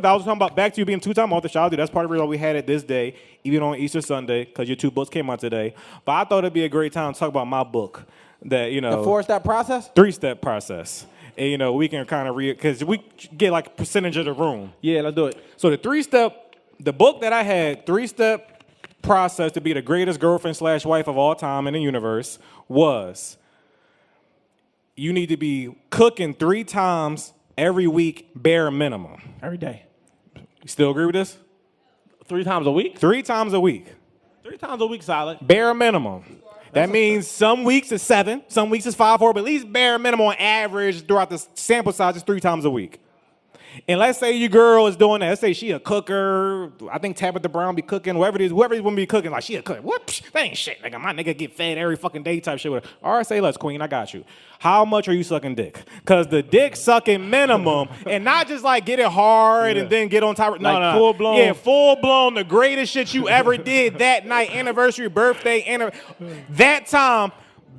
But I was talking about back to you being 2 times author. Shout out to you. That's part of the reason why we had it this day, even on Easter Sunday, because your 2 books came out today. But I thought it'd be a great time to talk about my book. That The 4-step process? 3-step process. And we can kind of because we get like a percentage of the room. Yeah, let's do it. So the book that I had, 3-step process to be the greatest girlfriend / wife of all time in the universe was you need to be cooking 3 times every week, bare minimum. Every day. You still agree with this? 3 times a week? 3 times a week. 3 times a week, solid. Bare minimum. That means some weeks is 7, some weeks is 5, 4, but at least bare minimum on average throughout the sample size is 3 times a week. And let's say your girl is doing that. Let's say she a cooker. I think Tabitha Brown be cooking. Whoever it is would be cooking. Like, she a cook. What? Psh, that ain't shit. Nigga, my nigga get fed every fucking day type shit. All right, say less, queen. I got you. How much are you sucking dick? Because the dick sucking minimum, and not just like get it hard and then get on top. No, like full blown. Yeah, full blown. The greatest shit you ever did that night, anniversary, birthday, that time.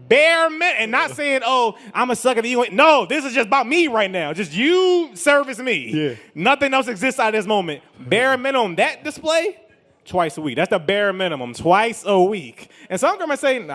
Bare minimum, and not saying, oh, I'm a sucker. No, this is just about me right now. Just you service me. Yeah. Nothing else exists out of this moment. Bare minimum, that display, twice a week. That's the bare minimum, twice a week. And some girl might say,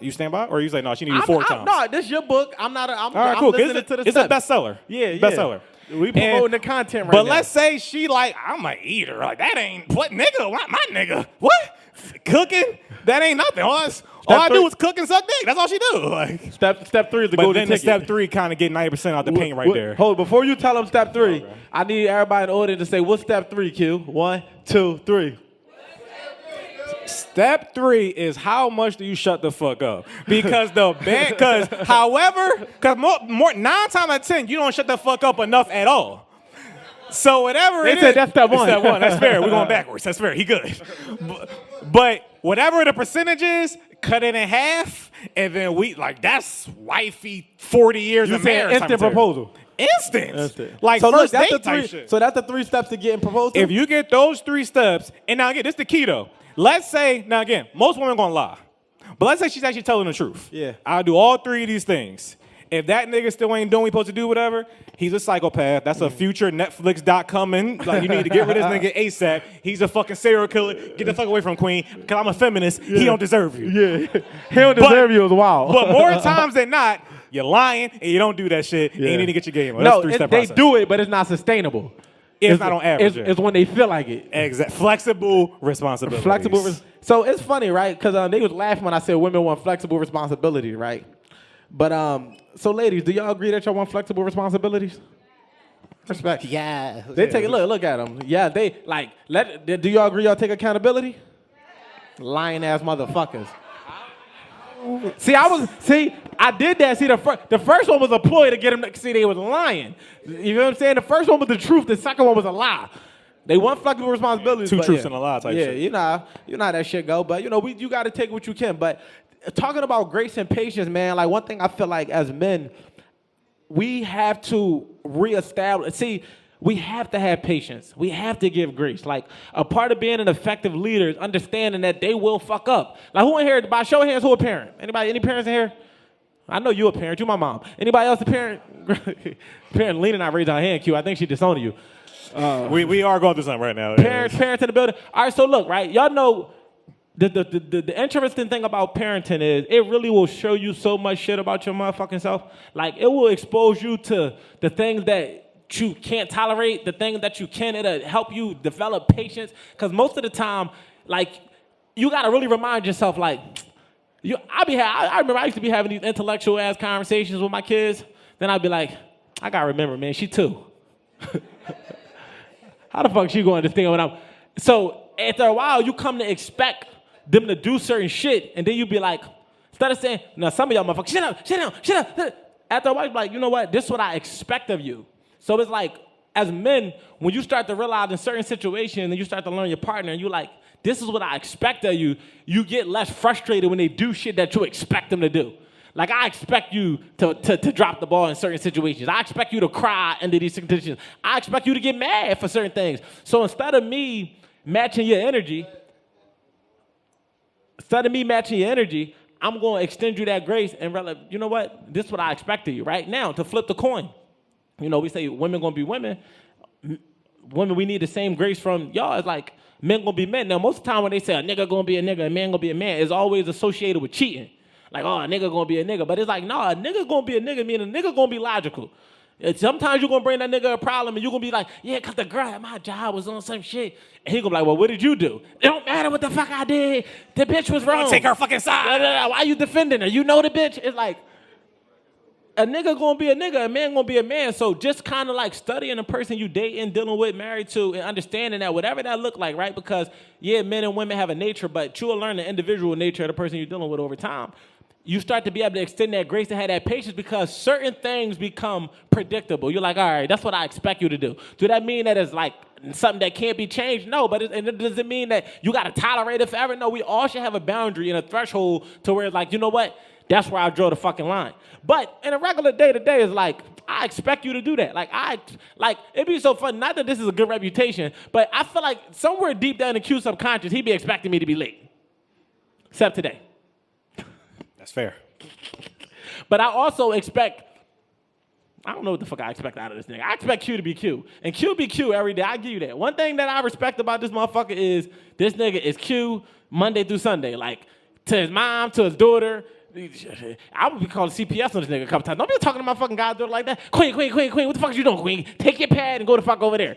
you stand by? Or you say, no, she needed 4 times. No, this is your book. I'm not. I'm all right, cool. listening to the It's a bestseller. Yeah. Bestseller. We promoting the content right now. But now. let's say she like, I'm an eater. Like, that ain't, what nigga? My nigga. What? Cooking? That ain't nothing. All I do is cook and suck dick. That's all she do. Like step 3 is the but golden then ticket. step 3 kind of get 90% out the paint right there. Hold, before you tell them step 3, I need everybody in the audience to say, what's step 3, Q? 1, 2, 3. Step 3 is how much do you shut the fuck up? Because more 9 times out of 10, you don't shut the fuck up enough at all. So whatever it is, that's step 1. Step 1. That's fair. We're going backwards. That's fair. He good. But whatever the percentage is, cut it in half, and then that's wifey 40 years of marriage. Instant proposal. Instant. Like so first look, date type shit. So that's the 3 steps to getting proposed to? If you get those 3 steps, and now again, this is the key though. Let's say, now again, most women gonna lie. But let's say she's actually telling the truth. Yeah. I'll do all 3 of these things. If that nigga still ain't doing what he's supposed to do, whatever, he's a psychopath. That's a future Netflix coming. Like, you need to get rid of this nigga ASAP. He's a fucking serial killer. Get the fuck away from Queen. Because I'm a feminist. Yeah. He don't deserve you. Yeah. He don't deserve you as well. But more times than not, you're lying and you don't do that shit. Yeah. And you need to get your game on. No, That's 3-step they process. do it, but it's not sustainable. It's not on average. It's when they feel like it. Exactly. Flexible responsibility. So it's funny, right? Because they was laughing when I said women want flexible responsibility, right? But so ladies, do y'all agree that y'all want flexible responsibilities? Respect. Yeah. They take a look at them. Yeah, they like. Do y'all agree y'all take accountability? Lying ass motherfuckers. I did that. See, the first one was a ploy to get them to see they was lying. You know what I'm saying? The first one was the truth. The second one was a lie. They want flexible responsibilities. 2 truths and a lie type shit. Yeah, you know how that shit go. But you got to take what you can. But talking about grace and patience, man, like one thing I feel like as men, we have to reestablish. See, we have to have patience. We have to give grace. Like a part of being an effective leader is understanding that they will fuck up. Like who in here? By show of hands, who a parent? Anybody? Any parents in here? I know you a parent. You my mom. Anybody else a parent? Parent Lena not raised her hand. Q. I think she disowned you. We are going through something right now. Parents in the building. All right. So look, right. Y'all know. The interesting thing about parenting is it really will show you so much shit about your motherfucking self. Like, it will expose you to the things that you can't tolerate, the things that you can. It'll help you develop patience. Because most of the time, like, you got to really remind yourself, like, I remember I used to be having these intellectual-ass conversations with my kids. Then I'd be like, I got to remember, man, she 2. How the fuck she going to understand what I'm... So, after a while, you come to expect them to do certain shit, and then you be like, instead of saying, no, some of y'all motherfuckers, shut up. After a while, you're like, you know what? This is what I expect of you. So it's like, as men, when you start to realize in certain situations, and you start to learn your partner, and you're like, this is what I expect of you, you get less frustrated when they do shit that you expect them to do. Like, I expect you to drop the ball in certain situations. I expect you to cry under these situations. I expect you to get mad for certain things. So instead of me matching your energy, I'm going to extend you that grace and realize, you know what? This is what I expect of you right now, to flip the coin. You know, we say women going to be women. women, we need the same grace from y'all. It's like men gonna be men. Now, most of the time when they say a nigga gonna be a nigga, a man gonna be a man, it's always associated with cheating. Like, oh, a nigga gonna be a nigga. But it's like, no, a nigga gonna be a nigga, meaning a nigga gonna be logical. And sometimes you're gonna bring that nigga a problem and you're gonna be like, yeah, cause the girl at my job was on some shit. And he gonna be like, well, what did you do? It don't matter what the fuck I did. The bitch was wrong. Take her fucking side. Why you defending her? You know the bitch? It's like, a nigga gonna be a nigga, a man gonna be a man. So just kind of like studying the person you dating, dealing with, married to, and understanding that whatever that look like, right? Because yeah, men and women have a nature, but you will learn the individual nature of the person you're dealing with over time. You start to be able to extend that grace and have that patience because certain things become predictable. You're like, all right, that's what I expect you to do. Do that mean that it's like something that can't be changed? No, but it doesn't mean that you got to tolerate it forever. No, we all should have a boundary and a threshold to where it's like, you know what? That's where I draw the fucking line. But in a regular day-to-day, it's like, I expect you to do that. It'd be so fun. Not that this is a good reputation, but I feel like somewhere deep down in Q subconscious, he'd be expecting me to be late. Except today. That's fair. But I also expect, I don't know what the fuck I expect out of this nigga. I expect Q to be Q. And Q be Q every day. I give you that. One thing that I respect about this motherfucker is this nigga is Q Monday through Sunday. Like, to his mom, to his daughter. I would be calling CPS on this nigga a couple times. Don't be talking to my fucking goddaughter like that. Queen, what the fuck is you doing, Queen? Take your pad and go the fuck over there.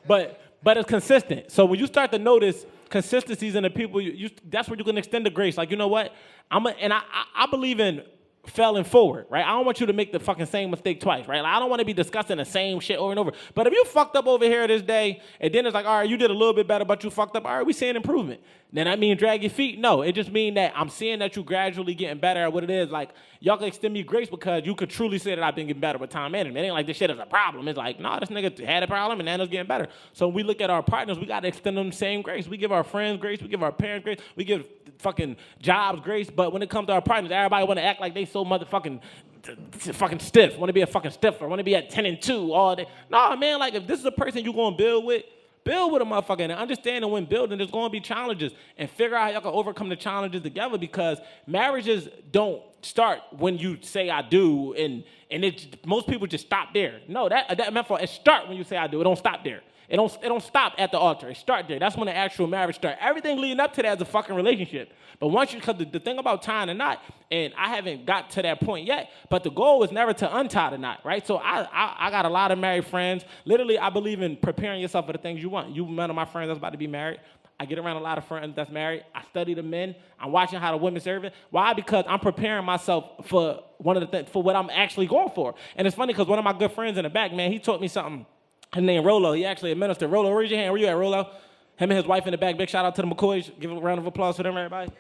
But it's consistent. So when you start to notice consistencies in the people, that's where you can extend the grace. Like, you know what? I believe in failing forward, right? I don't want you to make the fucking same mistake twice, right? Like, I don't want to be discussing the same shit over and over. But if you fucked up over here this day, and then it's like, all right, you did a little bit better, but you fucked up. All right, we seeing improvement. Then I mean drag your feet? No, it just mean that I'm seeing that you gradually getting better at what it is. Like, y'all can extend me grace because you could truly say that I've been getting better with time management. It ain't like this shit is a problem. It's like, no, this nigga had a problem and now it's getting better. So when we look at our partners, we got to extend them the same grace. We give our friends grace. We give our parents grace. We give fucking jobs grace. But when it comes to our partners, everybody want to act like they so motherfucking fucking stiff. Want to be a fucking stiffer. Want to be at 10-2 all day. No, man, like if this is a person you're going to build with a motherfucker and understanding when building there's going to be challenges and figure out how y'all can overcome the challenges together because marriages don't start when you say I do and most people just stop there. No, that metaphor, it start when you say I do. It don't stop there. It don't stop at the altar. It start there. That's when the actual marriage starts. Everything leading up to that is a fucking relationship. But once you, because the thing about tying a knot, and I haven't got to that point yet, but the goal is never to untie the knot, right? So I got a lot of married friends. Literally, I believe in preparing yourself for the things you want. You one of my friends that's about to be married. I get around a lot of friends that's married. I study the men. I'm watching how the women serve it. Why? Because I'm preparing myself for for what I'm actually going for. And it's funny because one of my good friends in the back, man, he taught me something. His name Rolo. He actually a minister. Rolo, raise your hand. Where you at, Rolo? Him and his wife in the back. Big shout out to the McCoys. Give a round of applause for them, everybody.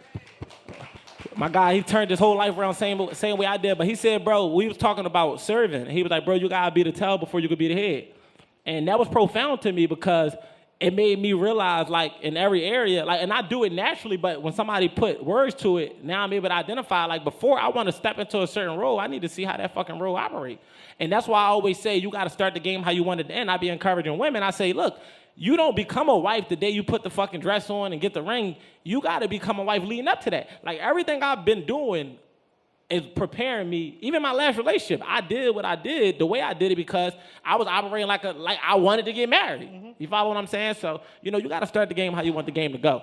My guy, he turned his whole life around same way I did. But he said, bro, we was talking about serving. He was like, bro, you got to be the tail before you could be the head. And that was profound to me because it made me realize, like, in every area, like, and I do it naturally, but when somebody put words to it, now I'm able to identify, like, before I want to step into a certain role, I need to see how that fucking role operates. And that's why I always say you got to start the game how you want it to end. I be encouraging women. I say, look, you don't become a wife the day you put the fucking dress on and get the ring. You got to become a wife leading up to that. Like, everything I've been doing is preparing me. Even my last relationship, I did what I did the way I did it because I was operating like I wanted to get married. Mm-hmm. You follow what I'm saying? So, you know, you got to start the game how you want the game to go.